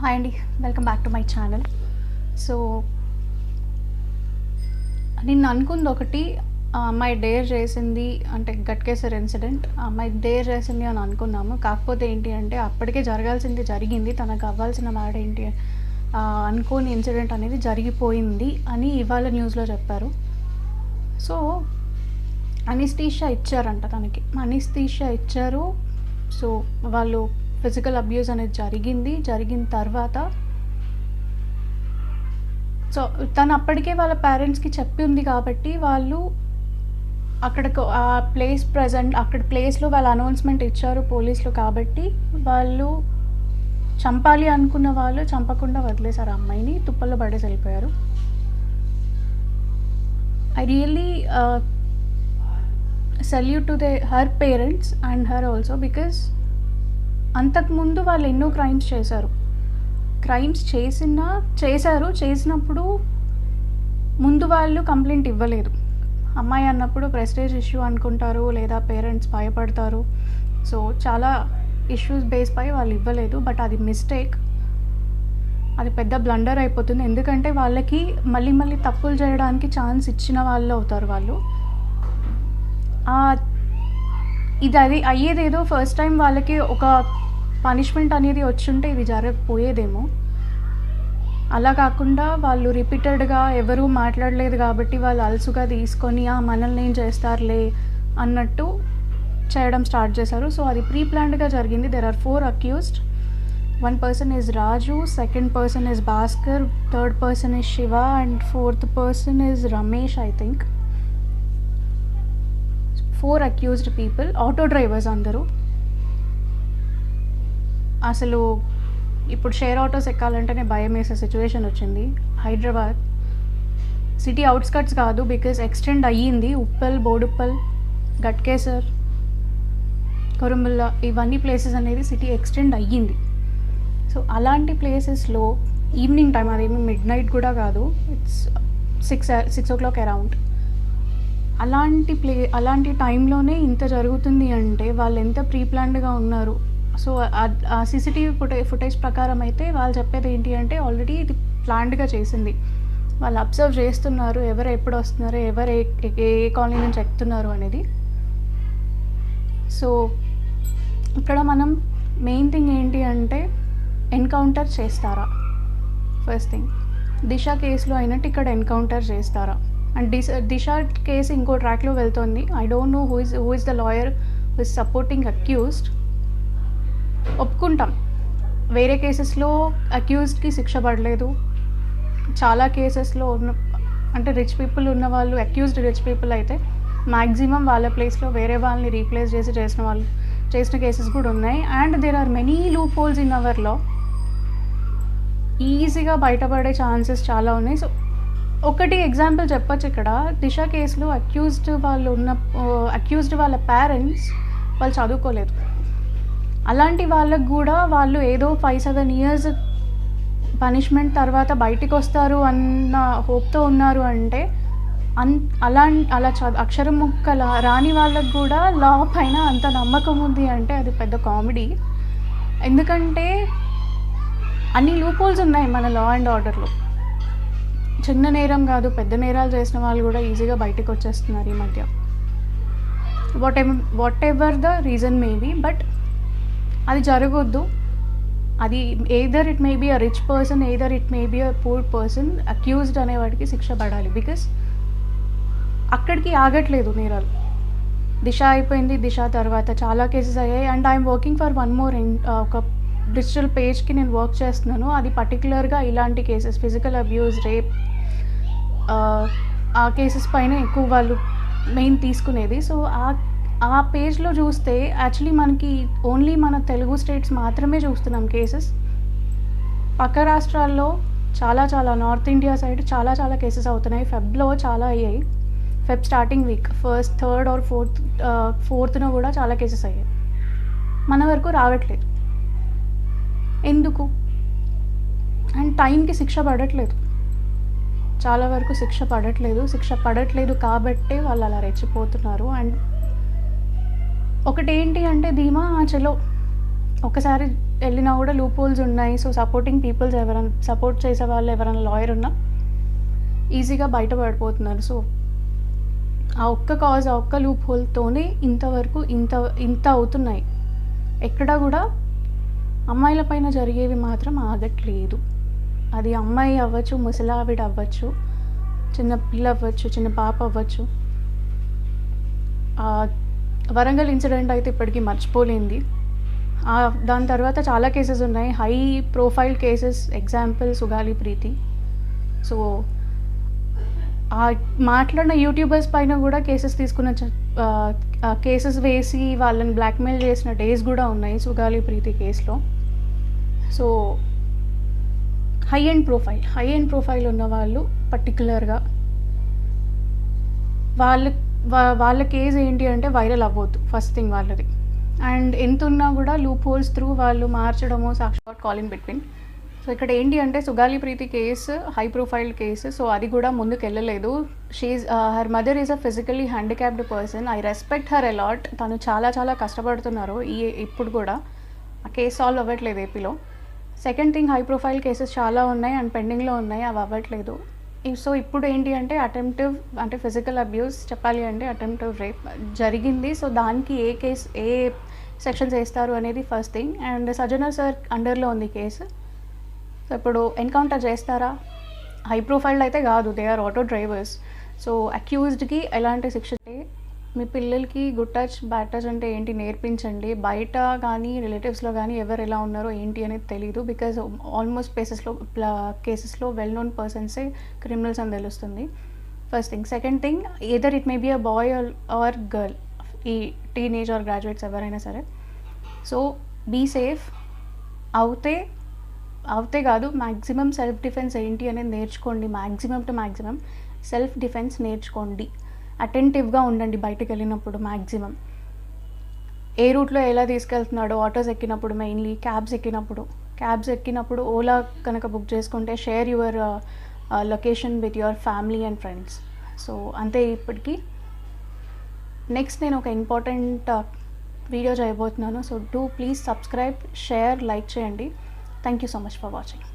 Hi అండి, welcome back to my channel. So నేను అనుకుంది ఒకటి, ఆ అమ్మాయి డేర్ చేసింది అంటే గట్కేసర్ ఇన్సిడెంట్, ఆ అమ్మాయి డేర్ చేసింది అని అనుకున్నాము. కాకపోతే ఏంటి అంటే అప్పటికే జరగాల్సింది జరిగింది, తనకు అవ్వాల్సిన మాట ఏంటి అనుకోని ఇన్సిడెంట్ అనేది జరిగిపోయింది అని ఇవాళ న్యూస్లో చెప్పారు. సో అనిస్థీషియా ఇచ్చారంట, తనకి అనిస్థీషియా ఇచ్చారు. సో వాళ్ళు ఫిజికల్ అబ్యూస్ అనేది జరిగిన తర్వాత సో తను అప్పటికే వాళ్ళ పేరెంట్స్కి చెప్పి ఉంది కాబట్టి వాళ్ళు అక్కడికి ఆ అక్కడ ప్లేస్లో వాళ్ళు అనౌన్స్మెంట్ ఇచ్చారు పోలీసులు, కాబట్టి వాళ్ళు చంపాలి అనుకున్న వాళ్ళు చంపకుండా వదిలేశారు ఆ అమ్మాయిని, తుప్పల్లో పడేసి వెళ్ళిపోయారు. I really salute to her parents and her also, because అంతకుముందు వాళ్ళు ఎన్నో క్రైమ్స్ చేసినప్పుడు ముందు వాళ్ళు కంప్లైంట్ ఇవ్వలేదు. అమ్మాయి అన్నప్పుడు ప్రెస్టేజ్ ఇష్యూ అనుకుంటారు, లేదా పేరెంట్స్ భయపడతారు. సో చాలా ఇష్యూస్ బేస్ పై వాళ్ళు ఇవ్వలేదు. బట్ అది మిస్టేక్, అది పెద్ద బ్లండర్ అయిపోతుంది. ఎందుకంటే వాళ్ళకి మళ్ళీ తప్పులు చేయడానికి ఛాన్స్ ఇచ్చిన వాళ్ళు అవుతారు వాళ్ళు. అది అయ్యేదేదో ఫస్ట్ టైం వాళ్ళకి ఒక పనిష్మెంట్ అనేది వచ్చుంటే ఇది జరగకపోయేదేమో. అలా కాకుండా వాళ్ళు రిపీటెడ్గా ఎవరూ మాట్లాడలేదు కాబట్టి వాళ్ళు అలసుగా తీసుకొని మనల్ని ఏం చేస్తారులే అన్నట్టు చేయడం స్టార్ట్ చేశారు. సో అది ప్రీ ప్లాన్డ్గా జరిగింది. There are 4 accused. 1 person is Raju, 2nd person is Bhaskar, 3rd person is Shiva and 4th person is Ramesh, I think. 4 accused people, auto drivers అందరూ. అసలు ఇప్పుడు షేర్ ఆటోస్ ఎక్కాలంటేనే భయం వేసే సిచ్యువేషన్ వచ్చింది. హైదరాబాద్ సిటీ అవుట్స్కట్స్ కాదు, బికాజ్ ఎక్స్టెండ్ అయ్యింది. ఉప్పల్, బోడుప్పల్, గట్కేసర్, కొరుముల్లా, ఇవన్నీ places అనేది సిటీ ఎక్స్టెండ్ అయ్యింది. సో అలాంటి ప్లేసెస్లో ఈవినింగ్ టైం, అదేమి మిడ్ నైట్ కూడా కాదు, ఇట్స్ 6 o'clock అరౌండ్, అలాంటి టైంలోనే ఇంత జరుగుతుంది అంటే వాళ్ళు ఎంత ప్రీ ప్లాన్డ్గా ఉన్నారు. సో ఆ సీసీటీవీ ఫుటేజ్ ప్రకారం అయితే వాళ్ళు చెప్పేది ఏంటి అంటే ఆల్రెడీ ఇది ప్లాన్డ్గా చేసింది. వాళ్ళు అబ్జర్వ్ చేస్తున్నారు ఎవరు ఎప్పుడు వస్తున్నారు, ఎవరు ఏ కాలనీ నుంచి ఎక్కుతున్నారు అనేది. సో ఇక్కడ మనం మెయిన్ థింగ్ ఏంటి అంటే ఎన్కౌంటర్ చేస్తారా, ఫస్ట్ థింగ్. దిశ కేసులో అయినట్టు ఇక్కడ ఎన్కౌంటర్ చేస్తారా? అండ్ దిశ కేసు ఇంకో ట్రాక్లో వెళ్తుంది. I don't know who is the lawyer who is supporting accused. ఒప్పుకుంటాం, వేరే కేసెస్లో అక్యూజ్డ్కి శిక్ష పడలేదు. చాలా కేసెస్లో అంటే రిచ్ పీపుల్ ఉన్న వాళ్ళు, అక్యూజ్డ్ రిచ్ పీపుల్ అయితే మ్యాక్సిమం వాళ్ళ ప్లేస్లో వేరే వాళ్ళని రీప్లేస్ చేసిన కేసెస్ కూడా ఉన్నాయి. And there are many loop holes in our law. ఈజీగా బయటపడే ఛాన్సెస్ చాలా ఉన్నాయి. సో ఒకటి ఎగ్జాంపుల్ చెప్పచ్చు ఇక్కడ. దిశ కేసులో అక్యూజ్డ్ వాళ్ళ పేరెంట్స్ వాళ్ళు చదువుకోలేదు. అలాంటి వాళ్ళకు కూడా వాళ్ళు ఏదో 5-7 years పనిష్మెంట్ తర్వాత బయటికి వస్తారు అన్న హోప్తో ఉన్నారు. అంటే అలా అక్షరం ముక్కల రాని వాళ్ళకు కూడా లా పైన అంత నమ్మకం ఉంది అంటే అది పెద్ద కామెడీ. ఎందుకంటే అన్ని లూప్ హోల్స్ ఉన్నాయి మన లా అండ్ ఆర్డర్లో. చిన్న నేరం కాదు, పెద్ద నేరాలు చేసిన వాళ్ళు కూడా ఈజీగా బయటకు వచ్చేస్తున్నారు ఈ మధ్య. Whatever the reason may be, but అది జరగొద్దు. అది either it may be a rich person, either it may be a poor person, accused అనేవాడికి శిక్ష పడాలి. బికాస్ అక్కడికి ఆగట్లేదు నేరాలు. దిశ అయిపోయింది, దిశ తర్వాత చాలా కేసెస్ అయ్యాయి. And I'm working for one more ఒక డిజిటల్ పేజ్కి నేను వర్క్ చేస్తున్నాను. అది పర్టికులర్గా ఇలాంటి కేసెస్, ఫిజికల్ అబ్యూస్, రేప్, ఆ కేసెస్ పైన ఎక్కువ వాళ్ళు మెయిన్ తీసుకునేది. సో ఆ పేజ్లో చూస్తే యాక్చువల్లీ మనకి ఓన్లీ మన తెలుగు స్టేట్స్ మాత్రమే చూస్తున్నాం కేసెస్. పక్క రాష్ట్రాల్లో చాలా నార్త్ ఇండియా సైడ్ చాలా కేసెస్ అవుతున్నాయి. ఫెబ్లో చాలా అయ్యాయి. Feb starting week 1st, 3rd or 4th కూడా చాలా కేసెస్ అయ్యాయి. మన వరకు రావట్లేదు ఎందుకు? అండ్ టైంకి శిక్ష పడట్లేదు, చాలా వరకు శిక్ష పడట్లేదు కాబట్టే వాళ్ళు అలా రెచ్చిపోతున్నారు. అండ్ ఒకటేంటి అంటే ధీమా, చలో ఒకసారి వెళ్ళినా కూడా లూప్ హోల్స్ ఉన్నాయి. సో సపోర్టింగ్ పీపుల్స్ ఎవరైనా సపోర్ట్ చేసే వాళ్ళు ఎవరైనా లాయర్ ఉన్నా ఈజీగా బయటపడిపోతున్నారు. సో ఆ ఒక్క లూప్ హోల్తోనే ఇంతవరకు ఇంత అవుతున్నాయి. ఎక్కడా కూడా అమ్మాయిల పైన జరిగేవి మాత్రం ఆగట్లేదు. అది అమ్మాయి అవ్వచ్చు, ముసలావిడ అవ్వచ్చు, చిన్న పిల్ల అవ్వచ్చు, చిన్న పాప అవ్వచ్చు. వరంగల్ ఇన్సిడెంట్ అయితే ఇప్పటికీ మర్చిపోలేంది. దాని తర్వాత చాలా కేసెస్ ఉన్నాయి, high profile cases. Example Sugali Preethi. So మాట్లాడిన యూట్యూబర్స్ పైన కూడా కేసెస్ తీసుకున్న కేసెస్ వేసి వాళ్ళని బ్లాక్మెయిల్ చేసిన డేస్ కూడా ఉన్నాయి సుగాలి ప్రీతి కేసులో. సో హై అండ్ ప్రొఫైల్ ఉన్న వాళ్ళు పర్టికులర్గా వాళ్ళ కేసు ఏంటి అంటే వైరల్ అవ్వద్దు ఫస్ట్ థింగ్ వాళ్ళది. అండ్ ఎంత ఉన్నా కూడా లూప్ హోల్స్ త్రూ వాళ్ళు మార్చడము, సాక్షాత్ కాల్ ఇన్ బిట్వీన్. సో ఇక్కడ ఏంటి అంటే Sugali Preethi case high profile case. So అది కూడా ముందుకు వెళ్ళలేదు. Her mother is a physically handicapped person. I respect her a lot. తను చాలా కష్టపడుతున్నారు. ఇప్పుడు కూడా ఆ కేసు సాల్వ్ అవ్వట్లేదు ఏపీలో. Second thing, high profile cases చాలా ఉన్నాయి అండ్ పెండింగ్లో ఉన్నాయి, అవి అవ్వట్లేదు. సో ఇప్పుడు ఏంటి అంటే అటెంప్టివ్ అంటే ఫిజికల్ అబ్యూస్ చెప్పాలి అంటే అటెంప్టివ్ రేప్ జరిగింది. సో దానికి ఏ సెక్షన్స్ వేస్తారు అనేది first thing. And Sajjanar sir అండర్లో ఉంది కేసు. సో ఇప్పుడు ఎన్కౌంటర్ చేస్తారా? హై ప్రొఫైల్ అయితే కాదు, they are auto drivers. So అక్యూజ్డ్కి ఎలాంటి శిక్ష? మీ పిల్లలకి గుడ్ టచ్ బ్యాడ్ టచ్ అంటే ఏంటి నేర్పించండి. బయట కానీ రిలేటివ్స్లో కానీ ఎవరు ఎలా ఉన్నారో ఏంటి అనేది తెలీదు. బికాజ్ ఆల్మోస్ట్ కేసెస్లో వెల్ నోన్ పర్సన్సే క్రిమినల్స్ అని తెలుస్తుంది. First thing. Second thing, either it may be a boy or girl, ఈ టీనేజ్ ఆర్ గ్రాడ్యుయేట్స్ ఎవరైనా సరే. So be safe. అవుతే కాదు, మ్యాక్సిమం సెల్ఫ్ డిఫెన్స్ ఏంటి అనేది నేర్చుకోండి. మ్యాక్సిమం సెల్ఫ్ డిఫెన్స్ నేర్చుకోండి. అటెంటివ్గా ఉండండి బయటకు వెళ్ళినప్పుడు. మ్యాక్సిమం ఏ రూట్లో ఎలా తీసుకెళ్తున్నాడో, ఆటోస్ ఎక్కినప్పుడు, మెయిన్లీ క్యాబ్స్ ఎక్కినప్పుడు ఓలా కనుక బుక్ చేసుకుంటే share your location with your family and friends. So అంతే. ఇప్పటికీ నెక్స్ట్ నేను ఒక ఇంపార్టెంట్ వీడియో చేయబోతున్నాను. So please subscribe, share, like చేయండి. Thank you so much for watching.